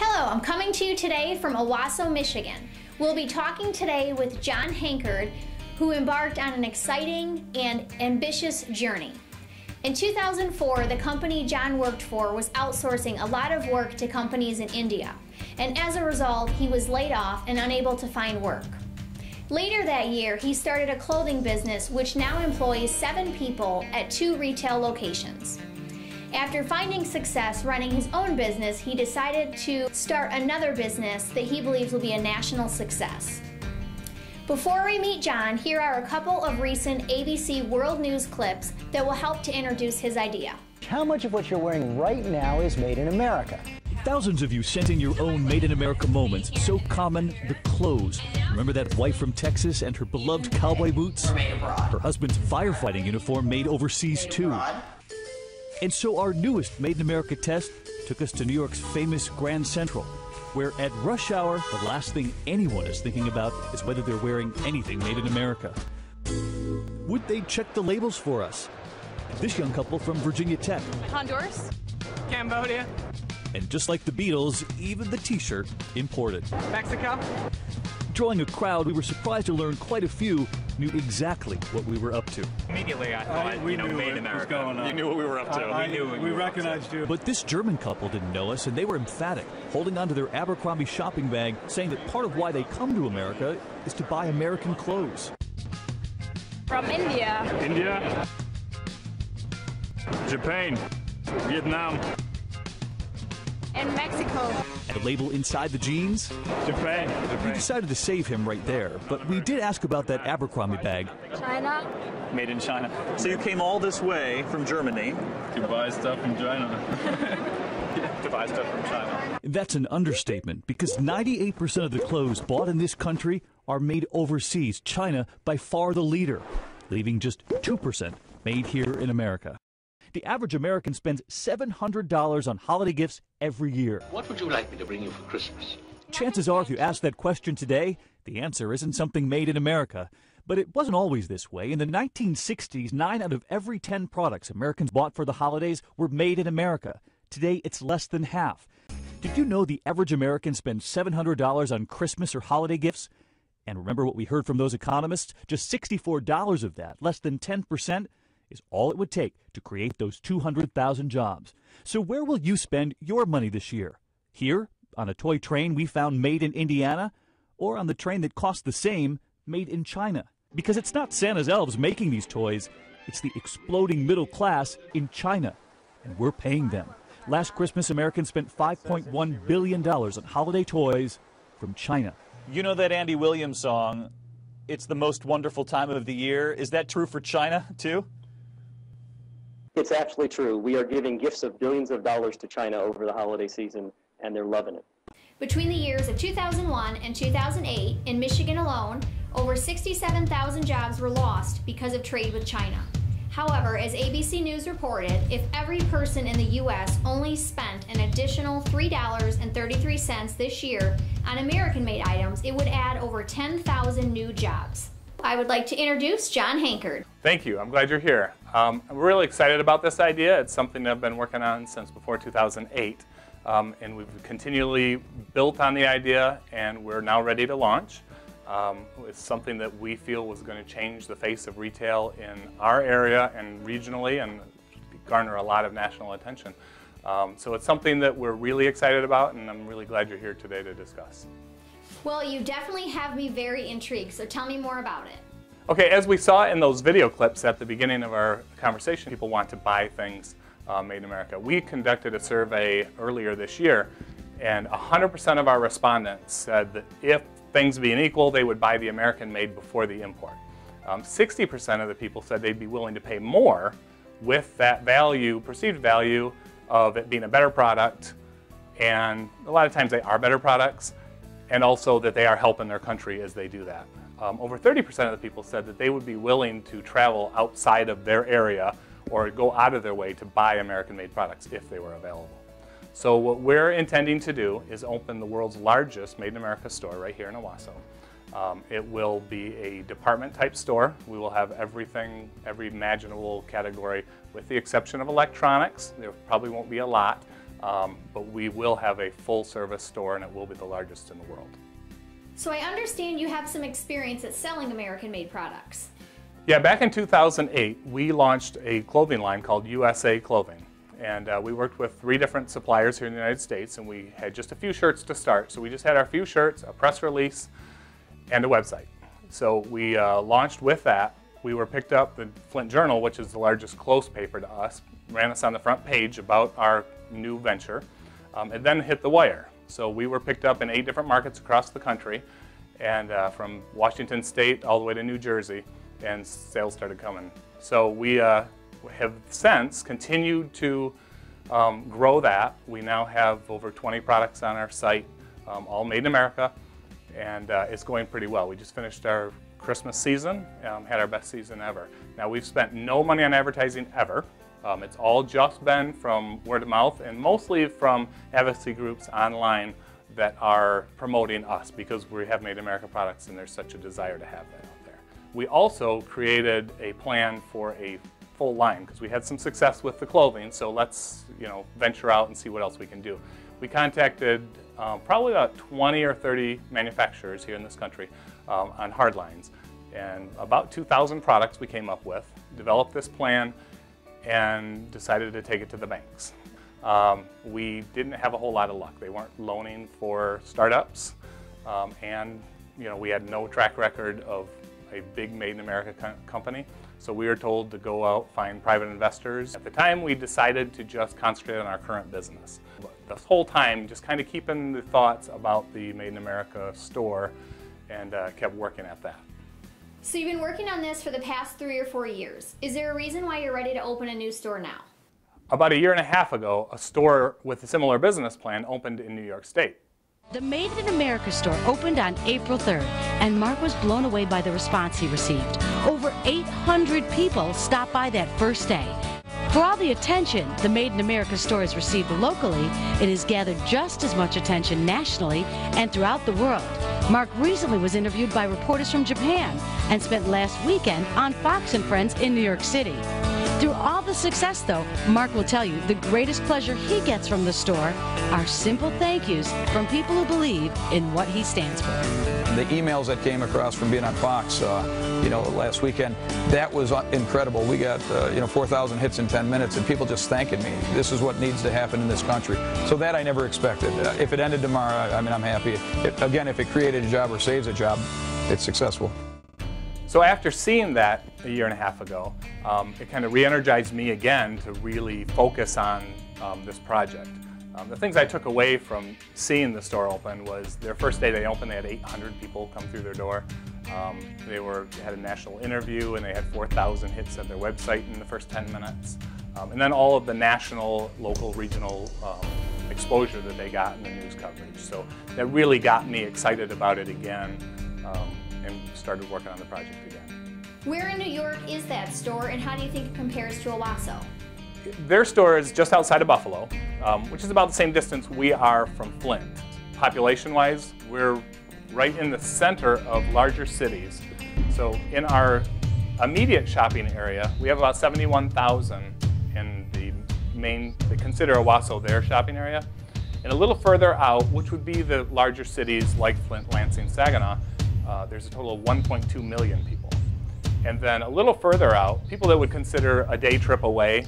Hello, I'm coming to you today from Owasso, Michigan. We'll be talking today with John Hankard, who embarked on an exciting and ambitious journey. In 2004, the company John worked for was outsourcing a lot of work to companies in India, and as a result, he was laid off and unable to find work. Later that year, he started a clothing business which now employs 7 people at 2 retail locations. After finding success running his own business, he decided to start another business that he believes will be a national success. Before we meet John, here are a couple of recent ABC World News clips that will help to introduce his idea. How much of what you're wearing right now is made in America? Thousands of you sent in your own Made in America moments, so common, the clothes. Remember that wife from Texas and her beloved cowboy boots? Her husband's firefighting uniform made overseas too. And so our newest Made in America test took us to New York's famous Grand Central, where at rush hour, the last thing anyone is thinking about is whether they're wearing anything made in America. Would they check the labels for us? This young couple from Virginia Tech. Honduras. Cambodia. And just like the Beatles, even the t-shirt imported. Mexico. Drawing a crowd, we were surprised to learn quite a few knew exactly what we were up to. Immediately I thought, we knew Made in America. You knew what we were up to. We recognized you. But this German couple didn't know us, and they were emphatic, holding onto their Abercrombie shopping bag, saying that part of why they come to America is to buy American clothes. From India. India. Japan. Vietnam. And Mexico. And the label inside the jeans? Japan. We decided to save him right there, but we did ask about that Abercrombie bag. China. Made in China. So you came all this way from Germany To buy stuff from China. to buy stuff from China. That's an understatement, because 98% of the clothes bought in this country are made overseas, China by far the leader, leaving just 2% made here in America. The average American spends $700 on holiday gifts every year. What would you like me to bring you for Christmas? Chances are, if you ask that question today, the answer isn't something made in America. But it wasn't always this way. In the 1960s, 9 out of every 10 products Americans bought for the holidays were made in America. Today, it's less than half. Did you know the average American spends $700 on Christmas or holiday gifts? And remember what we heard from those economists? Just $64 of that, less than 10%, is all it would take to create those 200,000 jobs. So where will you spend your money this year? Here, on a toy train we found made in Indiana? Or on the train that cost the same, made in China? Because it's not Santa's elves making these toys, it's the exploding middle class in China. And we're paying them. Last Christmas, Americans spent $5.1 billion on holiday toys from China. You know that Andy Williams song, "It's the most wonderful time of the year." Is that true for China, too? It's absolutely true. We are giving gifts of billions of dollars to China over the holiday season, and they're loving it. Between the years of 2001 and 2008, in Michigan alone, over 67,000 jobs were lost because of trade with China. However, as ABC News reported, if every person in the U.S. only spent an additional $3.33 this year on American-made items, it would add over 10,000 new jobs. I would like to introduce John Hankard. Thank you. I'm glad you're here. I'm really excited about this idea. It's something that I've been working on since before 2008. And we've continually built on the idea, and we're now ready to launch. It's something that we feel was going to change the face of retail in our area and regionally and garner a lot of national attention. So it's something that we're really excited about, and I'm really glad you're here today to discuss. Well, you definitely have me very intrigued, so tell me more about it. Okay, as we saw in those video clips at the beginning of our conversation, people want to buy things made in America. We conducted a survey earlier this year, and 100% of our respondents said that if things being equal, they would buy the American made before the import. 60% of the people said they'd be willing to pay more with that value, perceived value of it being a better product, and a lot of times they are better products, and also that they are helping their country as they do that. Over 30% of the people said that they would be willing to travel outside of their area or go out of their way to buy American-made products if they were available. So what we're intending to do is open the world's largest Made in America store right here in Owasso. It will be a department-type store. We will have everything, every imaginable category, with the exception of electronics. There probably won't be a lot. but we will have a full-service store, and it will be the largest in the world. So I understand you have some experience at selling American-made products. Yeah, back in 2008, we launched a clothing line called USA Clothing. And we worked with 3 different suppliers here in the United States, and we had just a few shirts to start. So we just had our few shirts, a press release, and a website. So we launched with that. We were picked up, the Flint Journal, which is the largest clothes paper to us, ran us on the front page about our new venture, and then hit the wire. So we were picked up in 8 different markets across the country, and from Washington State all the way to New Jersey, and sales started coming. So we have since continued to grow that. We now have over 20 products on our site, all made in America, and it's going pretty well. We just finished our Christmas season, had our best season ever. Now, we've spent no money on advertising ever. It's all just been from word of mouth and mostly from advocacy groups online that are promoting us because we have made in America products and there's such a desire to have that out there. We also created a plan for a full line because we had some success with the clothing, so let's venture out and see what else we can do. We contacted probably about 20 or 30 manufacturers here in this country on hard lines, and about 2,000 products we came up with, developed this plan, and decided to take it to the banks. We didn't have a whole lot of luck. They weren't loaning for startups, and we had no track record of a big made in America company. So we were told to go out, find private investors. At the time, we decided to just concentrate on our current business. This whole time, just kind of keeping the thoughts about the Made in America store, and kept working at that. So you've been working on this for the past 3 or 4 years. Is there a reason why you're ready to open a new store now? About 1.5 years ago, a store with a similar business plan opened in New York State. The Made in America store opened on April 3rd, and Mark was blown away by the response he received. Over 800 people stopped by that first day. For all the attention the Made in America store has received locally, it has gathered just as much attention nationally and throughout the world. Mark recently was interviewed by reporters from Japan and spent last weekend on Fox and Friends in New York City. Through all the success, though, Mark will tell you the greatest pleasure he gets from the store are simple thank yous from people who believe in what he stands for. The emails that came across from being on Fox, last weekend, that was incredible. We got, 4,000 hits in 10 minutes, and people just thanking me. This is what needs to happen in this country. So that I never expected. If it ended tomorrow, I'm happy. Again, if it created a job or saves a job, it's successful. So after seeing that 1.5 years ago, it kind of re-energized me again to really focus on this project. The things I took away from seeing the store open was their first day they opened, they had 800 people come through their door. They had a national interview, and they had 4,000 hits at their website in the first 10 minutes. And then all of the national, local, regional exposure that they got in the news coverage. So that really got me excited about it again, and started working on the project again. Where in New York is that store, and how do you think it compares to Owasso? Their store is just outside of Buffalo, which is about the same distance we are from Flint. Population-wise, we're right in the center of larger cities. So in our immediate shopping area, we have about 71,000 in the main, they consider Owasso their shopping area. And a little further out, which would be the larger cities like Flint, Lansing, Saginaw, there's a total of 1.2 million people. And then a little further out, people that would consider a day trip away,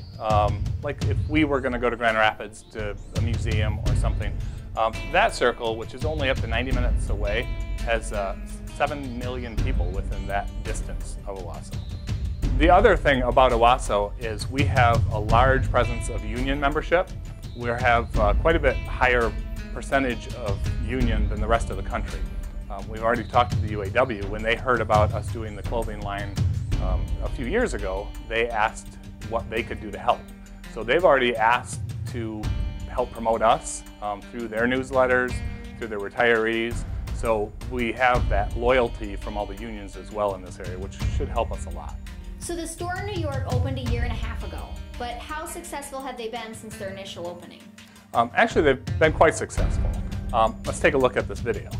like if we were going to go to Grand Rapids to a museum or something, that circle, which is only up to 90 minutes away, has 7 million people within that distance of Owasso. The other thing about Owasso is we have a large presence of union membership. We have quite a bit higher percentage of union than the rest of the country. We've already talked to the UAW. When they heard about us doing the clothing line a few years ago, they asked what they could do to help. So they've already asked to help promote us through their newsletters, through their retirees. So we have that loyalty from all the unions as well in this area, which should help us a lot. So the store in New York opened 1.5 years ago, but how successful have they been since their initial opening? Actually, they've been quite successful. Let's take a look at this video.